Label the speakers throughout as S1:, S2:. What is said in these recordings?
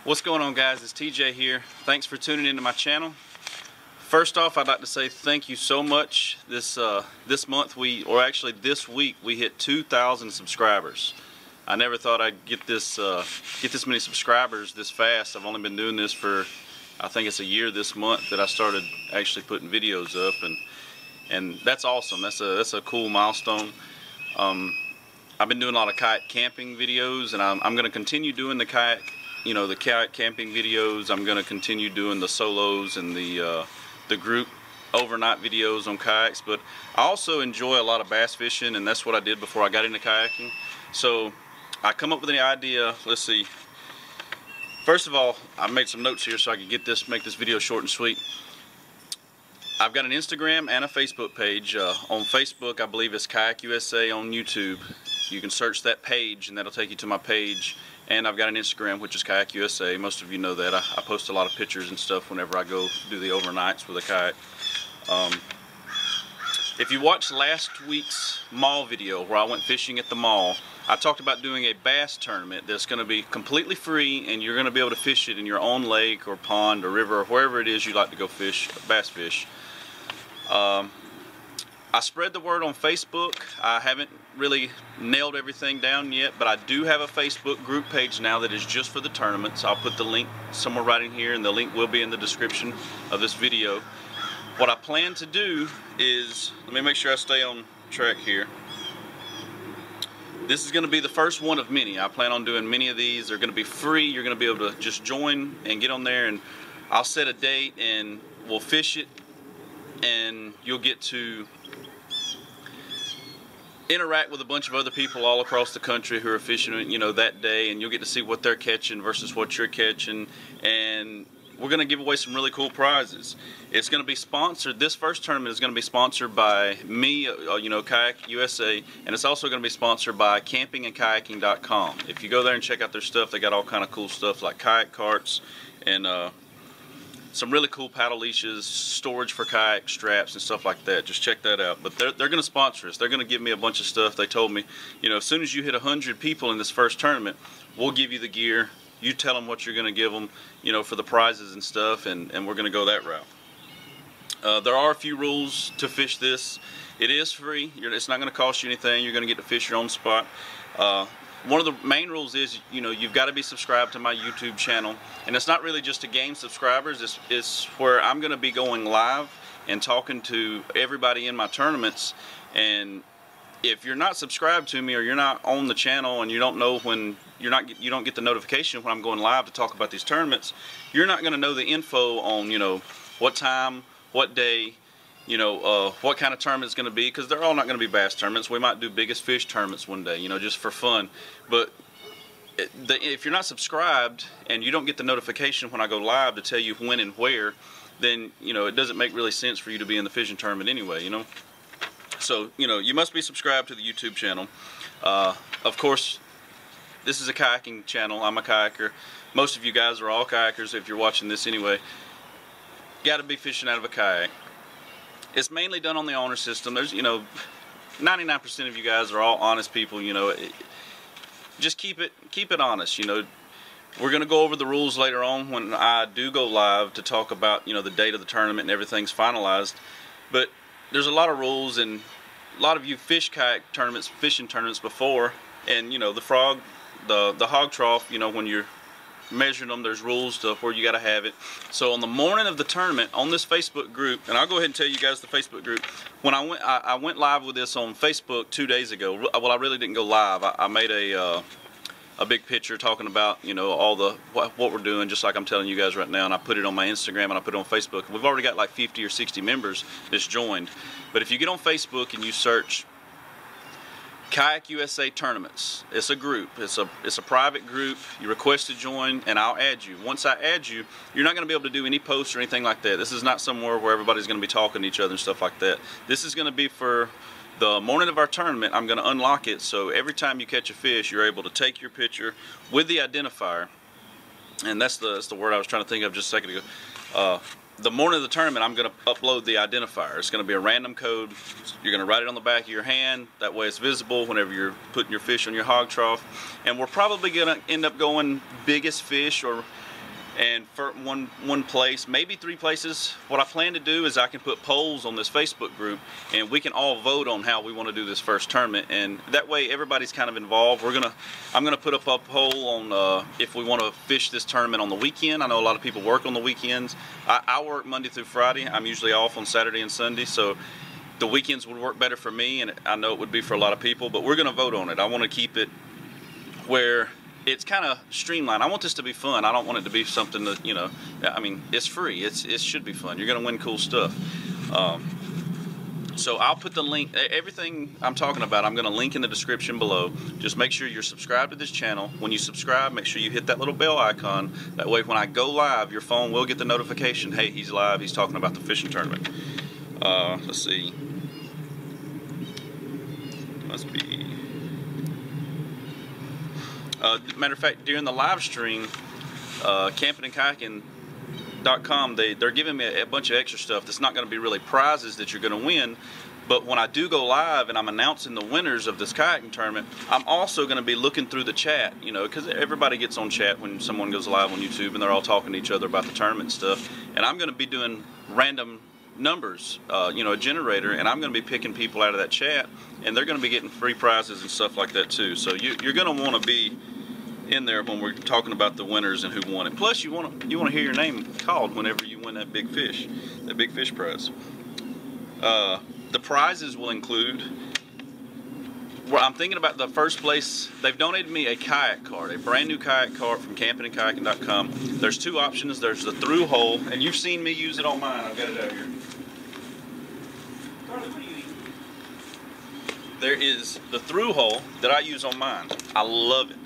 S1: What's going on, guys? It's TJ here. Thanks for tuning into my channel. First off, I'd like to say thank you so much. This month this week we hit 2,000 subscribers. I never thought I'd get this many subscribers this fast. I've only been doing this for, I think it's a year this month that I started actually putting videos up, and that's awesome. That's a cool milestone. I've been doing a lot of kayak camping videos, and I'm going to continue doing the kayak camping videos. I'm going to continue doing the solos and the group overnight videos on kayaks, but I also enjoy a lot of bass fishing, and that's what I did before I got into kayaking. So I come up with an idea. Let's see. First of all, I made some notes here so I could make this video short and sweet. I've got an Instagram and a Facebook page. On Facebook, I believe it's Kayak USA. On YouTube, you can search that page and that'll take you to my page. And I've got an Instagram, which is Kayak USA. Most of you know that. I post a lot of pictures and stuff whenever I go do the overnights with a kayak. If you watched last week's mall video where I went fishing at the mall, I talked about doing a bass tournament that's going to be completely free, and you're going to be able to fish it in your own lake or pond or river or wherever it is you like to go fish, bass fish. I spread the word on Facebook. I haven't really nailed everything down yet, but I do have a Facebook group page now that is just for the tournaments. I'll put the link somewhere right in here, and the link will be in the description of this video. What I plan to do is, let me make sure I stay on track here. This is going to be the first one of many. I plan on doing many of these. They're going to be free. You're going to be able to just join and get on there, and I'll set a date and we'll fish it, and you'll get to interact with a bunch of other people all across the country who are fishing, that day, and you'll get to see what they're catching versus what you're catching, and we're going to give away some really cool prizes. It's going to be sponsored. This first tournament is going to be sponsored by me, Kayak USA, and it's also going to be sponsored by campingandkayaking.com. If you go there and check out their stuff, they got all kind of cool stuff like kayak carts and some really cool paddle leashes, storage for kayak straps and stuff like that. Just check that out. But they're going to sponsor us. They're going to give me a bunch of stuff. They told me, as soon as you hit 100 people in this first tournament, we'll give you the gear. You tell them what you're going to give them, for the prizes and stuff, and we're going to go that route. There are a few rules to fish this. It is free. It's not going to cost you anything. You're going to get to fish your own spot. One of the main rules is, you've got to be subscribed to my YouTube channel, and it's not really just to gain subscribers. It's where I'm going to be going live and talking to everybody in my tournaments. And if you're not subscribed to me, or you're not on the channel, and you don't know when you don't get the notification when I'm going live to talk about these tournaments, you're not going to know the info on what time, what day, what kind of tournament it's going to be, because they're all not going to be bass tournaments. We might do biggest fish tournaments one day, just for fun. But if you're not subscribed and you don't get the notification when I go live to tell you when and where, then it doesn't make really sense for you to be in the fishing tournament anyway. So you must be subscribed to the YouTube channel. Of course, this is a kayaking channel. I'm a kayaker. Most of you guys are all kayakers if you're watching this anyway. Got to be fishing out of a kayak. It's mainly done on the owner system. There's 99% of you guys are all honest people. Just keep it honest. We're going to go over the rules later on when I do go live to talk about the date of the tournament and everything's finalized. But there's a lot of rules, and a lot of you fish kayak tournaments, fishing tournaments before, and the frog, the hog trough, when you're measuring them, there's rules to where you got to have it. So on the morning of the tournament, on this Facebook group, and I'll go ahead and tell you guys the Facebook group. When I went live with this on Facebook 2 days ago. Well, I really didn't go live. I made a big picture talking about all the what we're doing, just like I'm telling you guys right now, and I put it on my Instagram and I put it on Facebook. We've already got like 50 or 60 members that's joined. But if you get on Facebook and you search Kayak USA Tournaments, it's a group. It's a private group. You request to join, and I'll add you. Once I add you, you're not going to be able to do any posts or anything like that. This is not somewhere where everybody's going to be talking to each other and stuff like that. This is going to be for the morning of our tournament. I'm going to unlock it, so every time you catch a fish, you're able to take your picture with the identifier, and that's the word I was trying to think of just a second ago. The morning of the tournament, I'm going to upload the identifier. It's going to be a random code. You're going to write it on the back of your hand. That way it's visible whenever you're putting your fish on your hog trough. And we're probably going to end up going biggest fish, or And for one place, maybe 3 places, what I plan to do is I can put polls on this Facebook group, and we can all vote on how we want to do this first tournament, and that way everybody's kind of involved. I'm gonna put up a poll on if we want to fish this tournament on the weekend. I know a lot of people work on the weekends. I work Monday through Friday. I'm usually off on Saturday and Sunday, so the weekends would work better for me, and I know it would be for a lot of people, but we're gonna vote on it. I want to keep it where it's kind of streamlined. I want this to be fun. I don't want it to be something that, you know, I mean, it's free. It should be fun. You're going to win cool stuff. So I'll put the link, everything I'm talking about, I'm going to link in the description below. Just make sure you're subscribed to this channel. When you subscribe, make sure you hit that little bell icon. That way when I go live, your phone will get the notification, hey, he's live, he's talking about the fishing tournament. Let's see. Must be... matter of fact, during the live stream, campingandkayaking.com, they're giving me a bunch of extra stuff that's not going to be really prizes that you're going to win. But when I do go live and I'm announcing the winners of this kayaking tournament, I'm also going to be looking through the chat, you know, because everybody gets on chat when someone goes live on YouTube and they're all talking to each other about the tournament stuff. And I'm going to be doing random numbers, you know, a generator, and I'm going to be picking people out of that chat, and they're going to be getting free prizes and stuff like that too. So you're going to want to be in there when we're talking about the winners and who won it. Plus, you want to hear your name called whenever you win that big fish prize. The prizes will include, well, I'm thinking about the first place. They've donated me a kayak cart, a brand new kayak cart from campingandkayaking.com. There's 2 options. There's the through hole, and you've seen me use it on mine. I've got it out here. Carly, what are you eating? There is the through hole that I use on mine. I love it.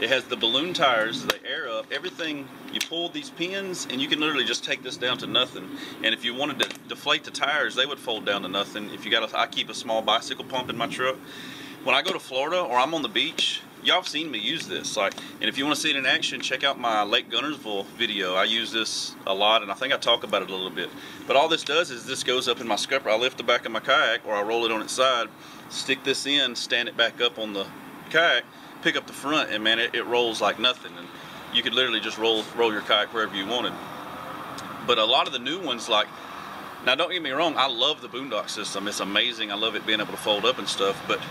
S1: It has the balloon tires, they air up, everything. You pull these pins and you can literally just take this down to nothing. And if you wanted to deflate the tires, they would fold down to nothing. If you got I keep a small bicycle pump in my truck. When I go to Florida or I'm on the beach, y'all have seen me use this. And if you want to see it in action, check out my Lake Gunnersville video. I use this a lot, and I think I talk about it a little bit. But all this does is this goes up in my scupper. I lift the back of my kayak, or I roll it on its side, stick this in, stand it back up on the kayak, pick up the front, and man, it rolls like nothing. And you could literally just roll your kayak wherever you wanted. But a lot of the new ones, now don't get me wrong, I love the boondock system. It's amazing. I love it being able to fold up and stuff. But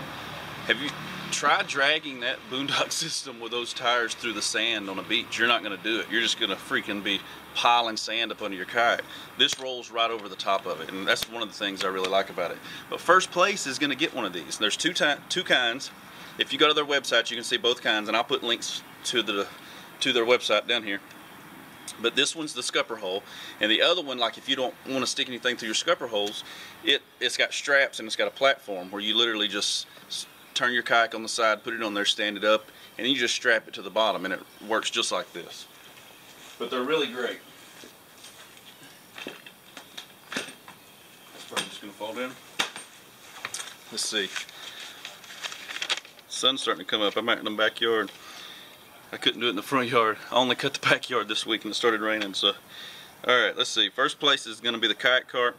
S1: have you tried dragging that boondock system with those tires through the sand on a beach? You're not going to do it. You're just going to freaking be piling sand up under your kayak. This rolls right over the top of it, and that's one of the things I really like about it. But first place is going to get one of these. There's two kinds. If you go to their website, you can see both kinds, and I'll put links to their website down here. But this one's the scupper hole, and the other one, if you don't want to stick anything through your scupper holes, it's got straps and it's got a platform where you literally just turn your kayak on the side, put it on there, stand it up, and you just strap it to the bottom, and it works just like this. But they're really great. It's probably just going to fall down. Let's see. Sun's starting to come up. I'm out in the backyard. I couldn't do it in the front yard. I only cut the backyard this week and it started raining. So, alright, let's see. First place is going to be the kayak cart.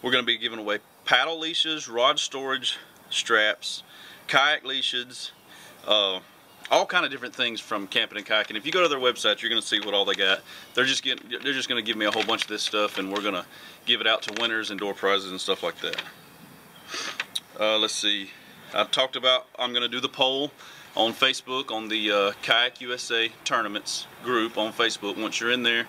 S1: We're going to be giving away paddle leashes, rod storage straps, kayak leashes, all kind of different things from Camping and Kayaking. If you go to their website, you're going to see what all they got. They're just going to give me a whole bunch of this stuff, and we're going to give it out to winners and door prizes and stuff like that. Let's see. I talked about I'm going to do the poll on Facebook on the Kayak USA Tournaments group on Facebook. Once you're in there,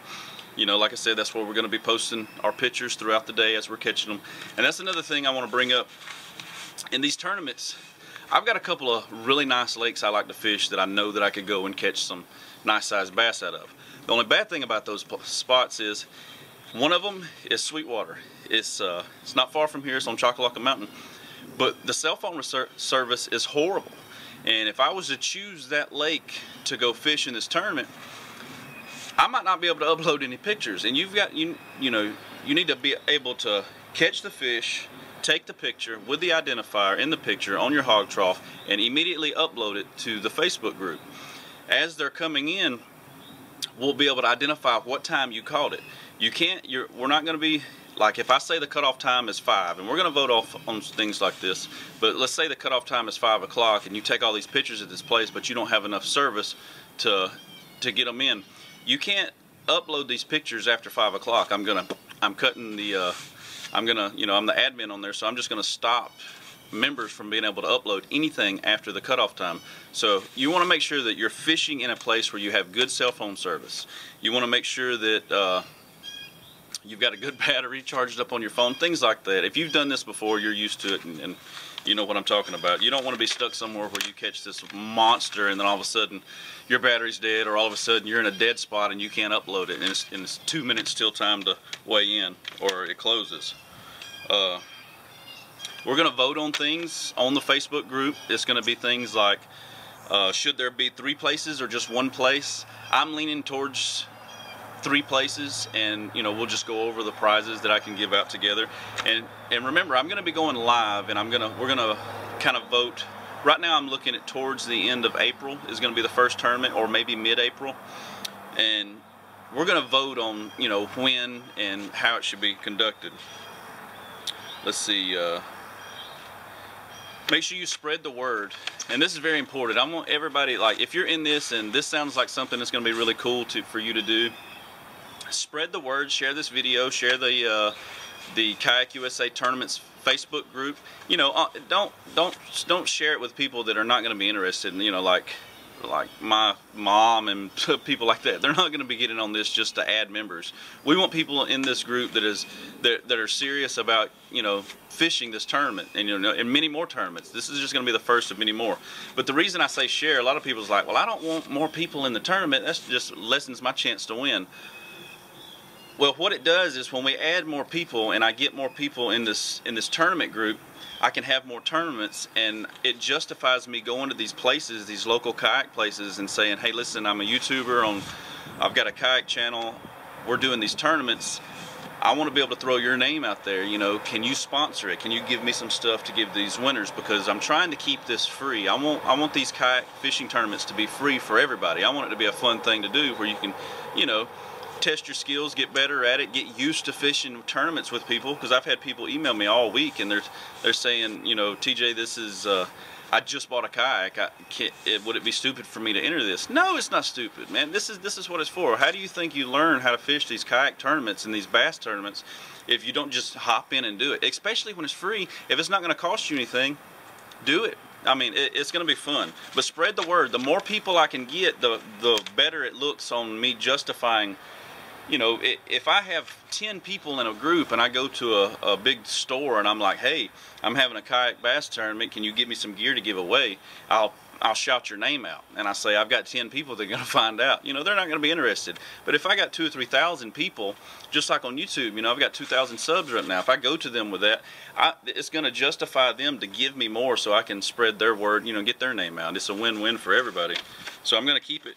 S1: you know, like I said, that's where we're going to be posting our pictures throughout the day as we're catching them. And that's another thing I want to bring up. In these tournaments, I've got a couple of really nice lakes I like to fish that I know that I could go and catch some nice sized bass out of. The only bad thing about those spots is one of them is Sweetwater. It's not far from here. It's on Choccolocco Mountain. But the cell phone service is horrible. And if I was to choose that lake to go fish in this tournament, I might not be able to upload any pictures. And you've got, you know, you need to be able to catch the fish, take the picture with the identifier in the picture on your hog trough, and immediately upload it to the Facebook group. As they're coming in, we'll be able to identify what time you caught it. You can't, we're not going to be, like if I say the cutoff time is 5, and we're going to vote off on things like this, but let's say the cutoff time is 5 o'clock and you take all these pictures at this place, but you don't have enough service to get them in. You can't upload these pictures after 5 o'clock. I'm cutting the I'm the admin on there, so I'm just gonna stop members from being able to upload anything after the cutoff time. So you want to make sure that you're fishing in a place where you have good cell phone service. You want to make sure that you've got a good battery charged up on your phone, things like that. If you've done this before, you're used to it, and you know what I'm talking about. You don't want to be stuck somewhere where you catch this monster and then all of a sudden your battery's dead, or all of a sudden you're in a dead spot and you can't upload it, and it's 2 minutes till time to weigh in, or it closes. We're going to vote on things on the Facebook group. It's going to be things like, should there be 3 places or just 1 place? I'm leaning towards 3 places, and we'll just go over the prizes that I can give out together. And remember, I'm going to be going live, and we're going to kind of vote. Right now I'm looking at towards the end of April is going to be the first tournament, or maybe mid-April. And we're going to vote on, when and how it should be conducted. Let's see. Make sure you spread the word, and this is very important. I want everybody, like, if you're in this and this sounds like something that's going to be really cool for you to do, spread the word. Share this video. Share the Kayak USA Tournaments Facebook group. Don't share it with people that are not going to be interested. Like my mom and people like that. They're not going to be getting on this just to add members. We want people in this group that are serious about fishing this tournament, and many more tournaments. This is just going to be the first of many more. But the reason I say share, a lot of people's like, well, I don't want more people in the tournament. That just lessens my chance to win. Well, what it does is when we add more people and I get more people in this tournament group, I can have more tournaments, and it justifies me going to these places, these local kayak places, and saying, hey, listen, I'm a YouTuber, I've got a kayak channel, we're doing these tournaments, I want to be able to throw your name out there, can you sponsor it? Can you give me some stuff to give these winners? Because I'm trying to keep this free. I want these kayak fishing tournaments to be free for everybody. I want it to be a fun thing to do where you can, test your skills, get better at it, get used to fishing tournaments with people. Because I've had people email me all week, and they're saying, TJ, this is I just bought a kayak. Would it be stupid for me to enter this? No, it's not stupid, man. This is what it's for. How do you think you learn how to fish these kayak tournaments and these bass tournaments if you don't just hop in and do it? Especially when it's free. If it's not going to cost you anything, do it. I mean, it's going to be fun. But spread the word. The more people I can get, the better it looks on me justifying. If I have 10 people in a group and I go to a big store and I'm like, hey, I'm having a kayak bass tournament, can you give me some gear to give away? I'll shout your name out, and I say I've got 10 people that are going to find out. They're not going to be interested. But if I got 2,000 or 3,000 people, just like on YouTube, I've got 2,000 subs right now. If I go to them with that, it's going to justify them to give me more so I can spread their word, get their name out. It's a win-win for everybody. So I'm going to keep it.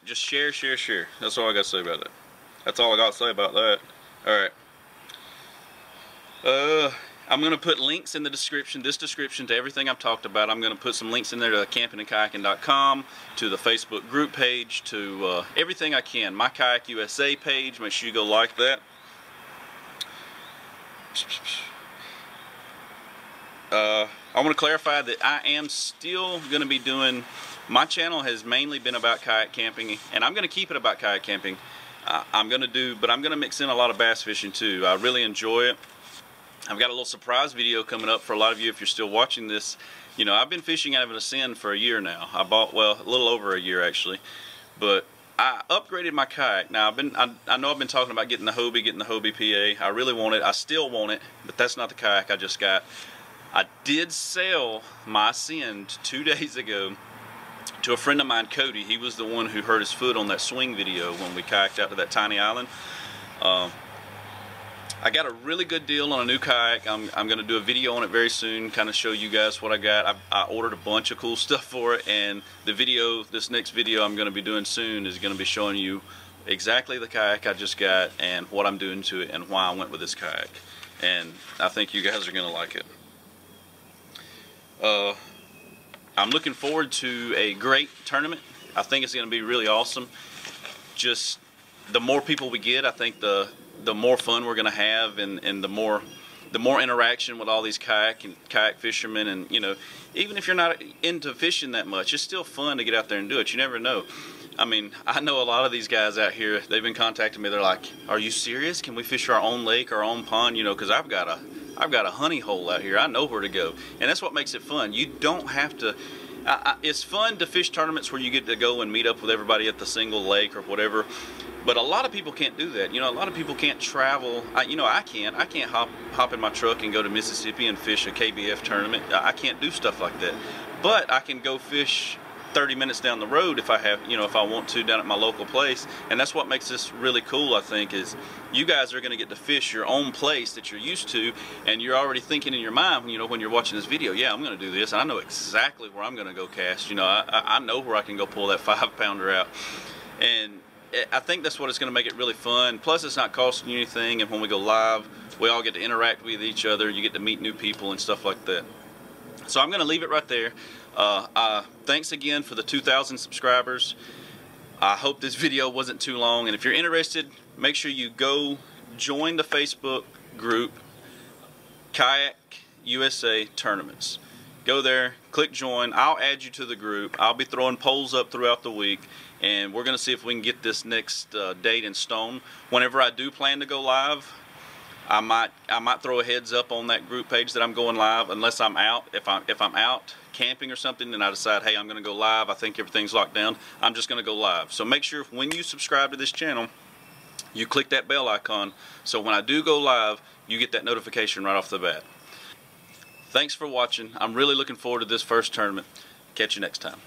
S1: Just share, share, share. That's all I got to say about that. That's all I got to say about that. Alright. I'm going to put links in the description, to everything I've talked about. I'm going to put some links in there to campingandkayaking.com, to the Facebook group page, to everything I can. My Kayak USA page, make sure you go like that. I want to clarify that I am still going to be doing, my channel has mainly been about kayak camping, and I'm going to keep it about kayak camping. But I'm going to mix in a lot of bass fishing too. I really enjoy it. I've got a little surprise video coming up for a lot of you if you're still watching this. I've been fishing out of an Ascend for a year now. I bought, well, a little over a year actually. But I upgraded my kayak. Now I know I've been talking about getting the Hobie PA. I really want it. I still want it, but that's not the kayak I just got. I did sell my Ascend 2 days ago to a friend of mine, Cody. He was the one who hurt his foot on that swing video when we kayaked out to that tiny island. I got a really good deal on a new kayak. I'm going to do a video on it very soon, kind of show you guys what I got. I ordered a bunch of cool stuff for it, and this next video I'm going to be doing soon is going to be showing you exactly the kayak I just got and what I'm doing to it and why I went with this kayak. And I think you guys are going to like it. I'm looking forward to a great tournament. I think it's going to be really awesome. Just the more people we get, I think the more fun we're going to have, and the more interaction with all these kayak fishermen, and even if you're not into fishing that much, it's still fun to get out there and do it. You never know. I mean, I know a lot of these guys out here, they've been contacting me. They're like, are you serious? Can we fish our own lake, our own pond? You know, because I've got a honey hole out here. I know where to go. And that's what makes it fun. You don't have to, it's fun to fish tournaments where you get to go and meet up with everybody at the single lake or whatever. But a lot of people can't do that. You know, a lot of people can't travel. You know, I can't hop in my truck and go to Mississippi and fish a KBF tournament. I can't do stuff like that. But I can go fish 30 minutes down the road if I have, you know, if I want to, down at my local place. And that's what makes this really cool, I think, is you guys are going to get to fish your own place that you're used to, and you're already thinking in your mind, you know, when you're watching this video, yeah, I'm going to do this, and I know exactly where I'm going to go cast. You know, I know where I can go pull that 5-pounder out. And I think that's what is going to make it really fun. Plus, it's not costing you anything, and when we go live, we all get to interact with each other. You get to meet new people and stuff like that. So I'm going to leave it right there. Thanks again for the 2,000 subscribers. I hope this video wasn't too long, and if you're interested, make sure you go join the Facebook group Kayak USA Tournaments. Go there, click join. I'll add you to the group. I'll be throwing polls up throughout the week, and we're going to see if we can get this next date in stone. Whenever I do plan to go live, I might throw a heads up on that group page that I'm going live, unless I'm out. If I'm out camping or something and I decide, hey, I'm going to go live, I think everything's locked down, I'm just going to go live. So make sure when you subscribe to this channel, you click that bell icon, so when I do go live, you get that notification right off the bat. Thanks for watching. I'm really looking forward to this first tournament. Catch you next time.